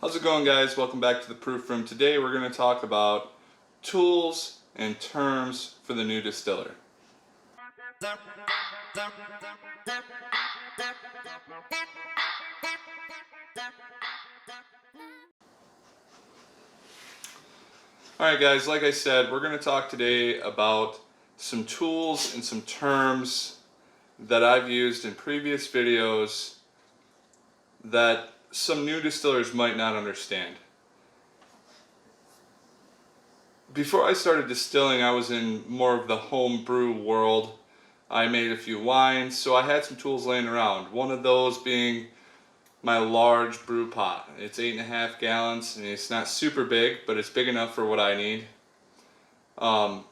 How's it going, guys? Welcome back to the proof room. Today we're going to talk about tools and terms for the new distiller. Alright guys, like I said, we're going to talk today about some tools and some terms that I've used in previous videos that some new distillers might not understand. Before I started distilling, I was in more of the home brew world. I made a few wines, so I had some tools laying around. One of those being my large brew pot. It's 8.5 gallons, and it's not super big, but it's big enough for what I need. And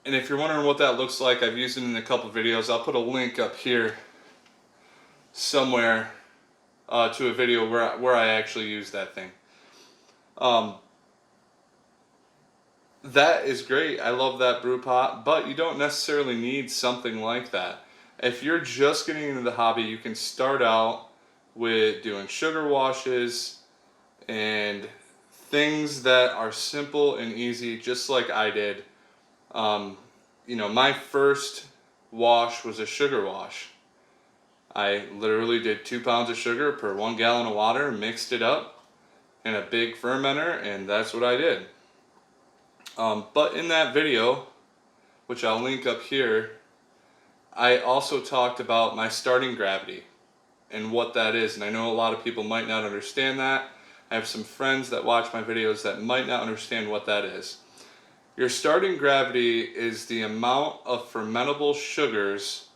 if you're wondering what that looks like, I've used it in a couple videos. I'll put a link up here somewhere to a video where I actually use that thing. That is great. I love that brew pot, but you don't necessarily need something like that. If you're just getting into the hobby, you can start out with doing sugar washes and things that are simple and easy, just like I did. My first wash was a sugar wash. I literally did 2 pounds of sugar per 1 gallon of water, mixed it up in a big fermenter, and that's what I did. But in that video, which I'll link up here, I also talked about my starting gravity and what that is. And I know a lot of people might not understand that. I have some friends that watch my videos that might not understand what that is. Your starting gravity is the amount of fermentable sugars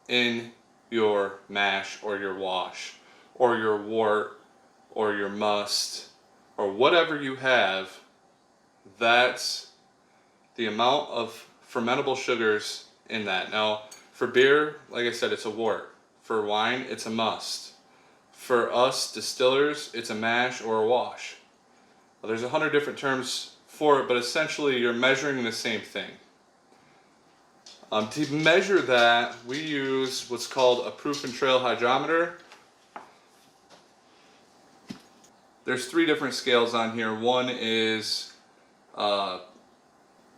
in your mash or your wash or your wort or your must or whatever you have. That's the amount of fermentable sugars in that. Now, for beer, like I said, it's a wort. For wine, it's a must. For us distillers, it's a mash or a wash. Well, there's 100 different terms for it, but essentially you're measuring the same thing. To measure that, we use what's called a proof and trail hydrometer. There's 3 different scales on here. One is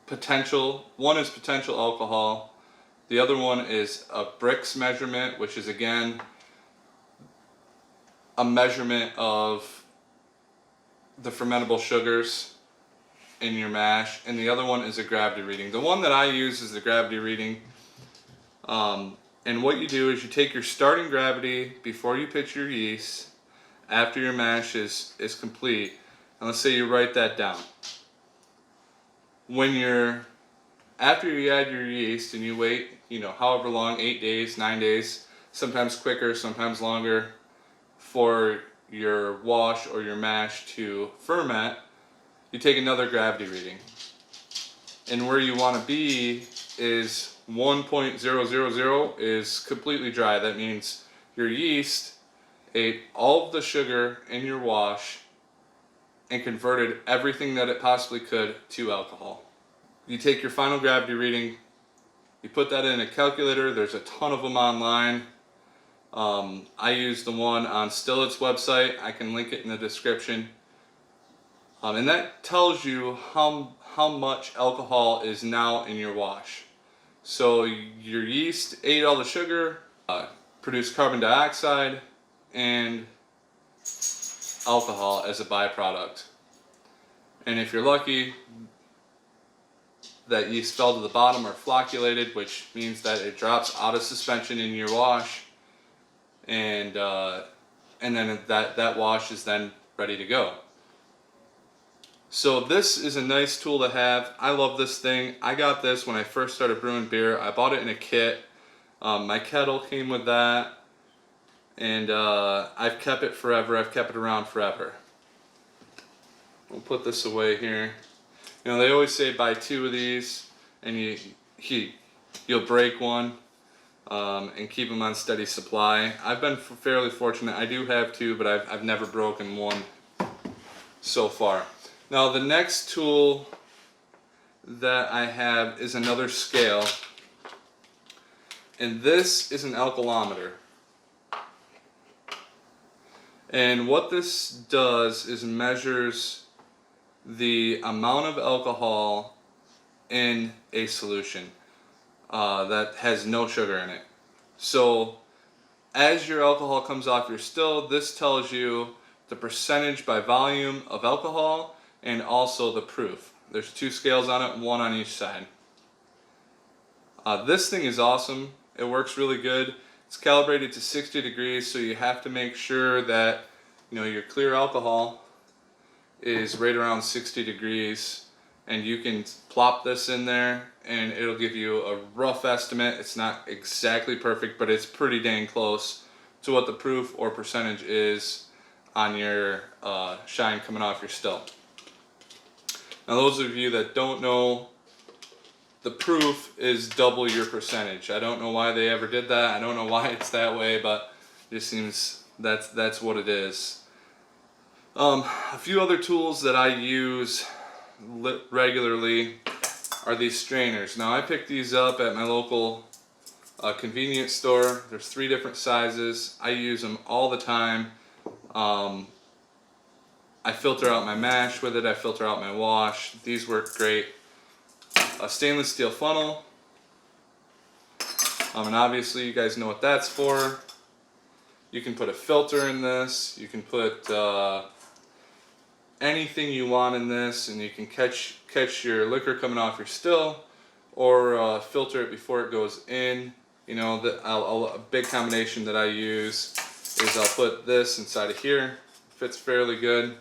potential alcohol. The other one is a Brix measurement, which is again a measurement of the fermentable sugars in your mash, and the other one is a gravity reading. The one that I use is the gravity reading. And what you do is you take your starting gravity before you pitch your yeast, after your mash is complete, and let's say you write that down. After you add your yeast and you wait, however long, 8 days, 9 days, sometimes quicker, sometimes longer, for your wash or your mash to ferment, you take another gravity reading. And where you want to be is 1.000 is completely dry. That means your yeast ate all of the sugar in your wash and converted everything that it possibly could to alcohol. You take your final gravity reading, you put that in a calculator. There's a ton of them online. I use the one on Distiller's website. I can link it in the description. And that tells you how much alcohol is now in your wash. So your yeast ate all the sugar, produced carbon dioxide and alcohol as a byproduct. And if you're lucky, that yeast fell to the bottom or flocculated, which means that it drops out of suspension in your wash, and then that wash is then ready to go. So this is a nice tool to have. I love this thing. I got this when I first started brewing beer. I bought it in a kit. My kettle came with that, and I've kept it forever. I've kept it around forever. We'll put this away here. They always say buy 2 of these and you'll break one, and keep them on steady supply. I've been fairly fortunate. I do have 2, but I've never broken one so far. Now the next tool that I have is another scale, and this is an alkalometer. And what this does is measures the amount of alcohol in a solution that has no sugar in it. So as your alcohol comes off your still, this tells you the percentage by volume of alcohol and also the proof. There's 2 scales on it, 1 on each side. This thing is awesome. It works really good. It's calibrated to 60 degrees, so you have to make sure that your clear alcohol is right around 60 degrees, and you can plop this in there and it'll give you a rough estimate. It's not exactly perfect, but it's pretty dang close to what the proof or percentage is on your shine coming off your still. Now those of you that don't know, the proof is double your percentage. I don't know why they ever did that. I don't know why it's that way, but it just seems that's what it is. A few other tools that I use regularly are these strainers. Now I picked these up at my local convenience store. There's 3 different sizes. I use them all the time. I filter out my mash with it. I filter out my wash. These work great. A stainless steel funnel. And obviously you guys know what that's for. You can put a filter in this. You can put anything you want in this, and you can catch your liquor coming off your still, or filter it before it goes in. A big combination that I use is I'll put this inside of here, fits fairly good,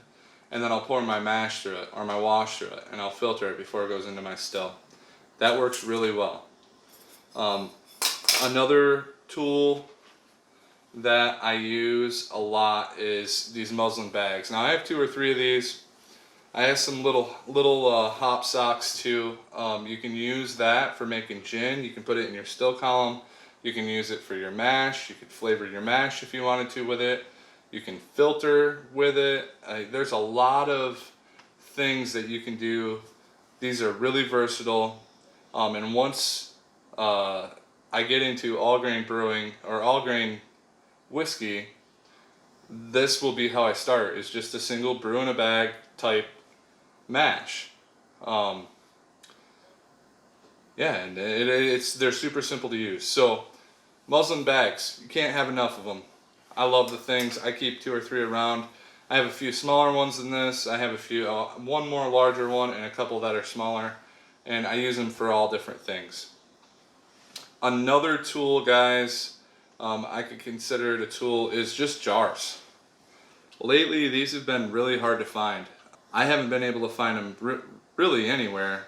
and then I'll pour my mash through it or my wash through it, and I'll filter it before it goes into my still. That works really well. Another tool that I use a lot is these muslin bags. Now I have 2 or 3 of these. I have some little hop socks too. You can use that for making gin. You can put it in your still column. You can use it for your mash. You could flavor your mash if you wanted to with it. You can filter with it. There's a lot of things that you can do. These are really versatile. And once I get into all grain brewing or all grain whiskey, this will be how I start. It's just a single brew in a bag type mash. Yeah, and they're super simple to use. So muslin bags, you can't have enough of them. I love the things. I keep 2 or 3 around. I have a few smaller ones than this. I have a few, one more larger one and a couple that are smaller, and I use them for all different things. Another tool, guys, I could consider it a tool, is just jars. Lately these have been really hard to find. I haven't been able to find them really anywhere.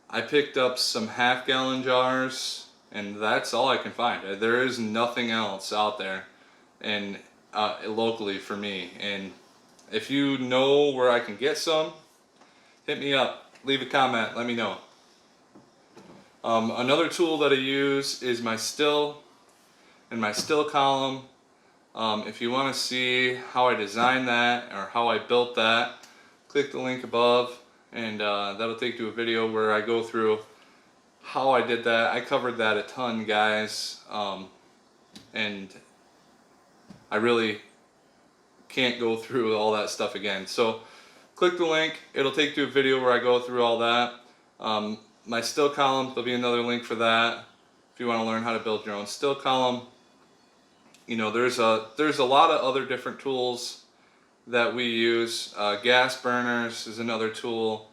I picked up some half-gallon jars, and that's all I can find. There is nothing else out there and locally for me. And if you know where I can get some, hit me up, leave a comment, let me know. Another tool that I use is my still and my still column. If you want to see how I designed that or how I built that, click the link above, and that'll take you to a video where I go through how I did that. I covered that a ton, guys, and I really can't go through all that stuff again. So click the link, it'll take you to a video where I go through all that. My still column, there'll be another link for that if you want to learn how to build your own still column. There's a lot of other different tools that we use. Gas burners is another tool.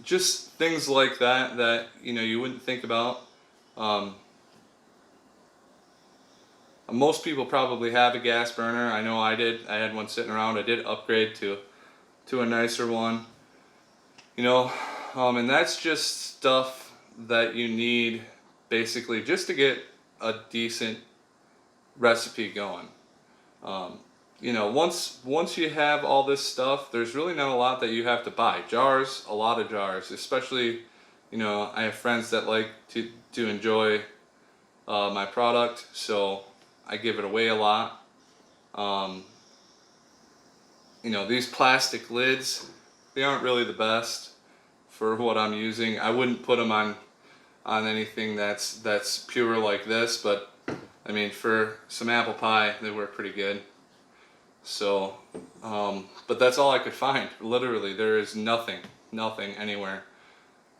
Just things like that you wouldn't think about. Most people probably have a gas burner. I know I did. I had one sitting around. I did upgrade to a nicer one. And that's just stuff that you need basically just to get a decent recipe going. Once you have all this stuff, there's really not a lot that you have to buy. Jars, a lot of jars, especially, I have friends that like to enjoy my product, so I give it away a lot. These plastic lids, they aren't really the best for what I'm using. I wouldn't put them on anything that's pure like this, but I mean, for some apple pie, they work pretty good. So, but that's all I could find. Literally, there is nothing anywhere.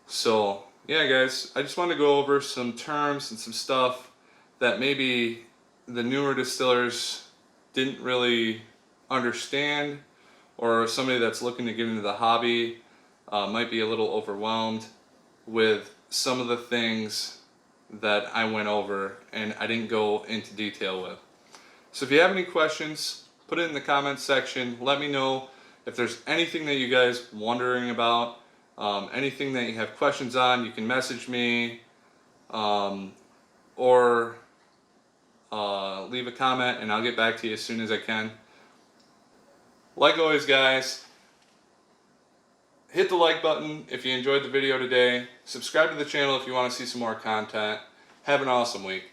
So, yeah, guys, I just wanted to go over some terms and some stuff that maybe the newer distillers didn't really understand, or somebody that's looking to get into the hobby might be a little overwhelmed with some of the things that I went over and I didn't go into detail with. So if you have any questions, put it in the comments section. Let me know if there's anything that you guys wondering about, anything that you have questions on. You can message me or leave a comment and I'll get back to you as soon as I can. Like always, guys, hit the like button if you enjoyed the video today. Subscribe to the channel if you want to see some more content. Have an awesome week.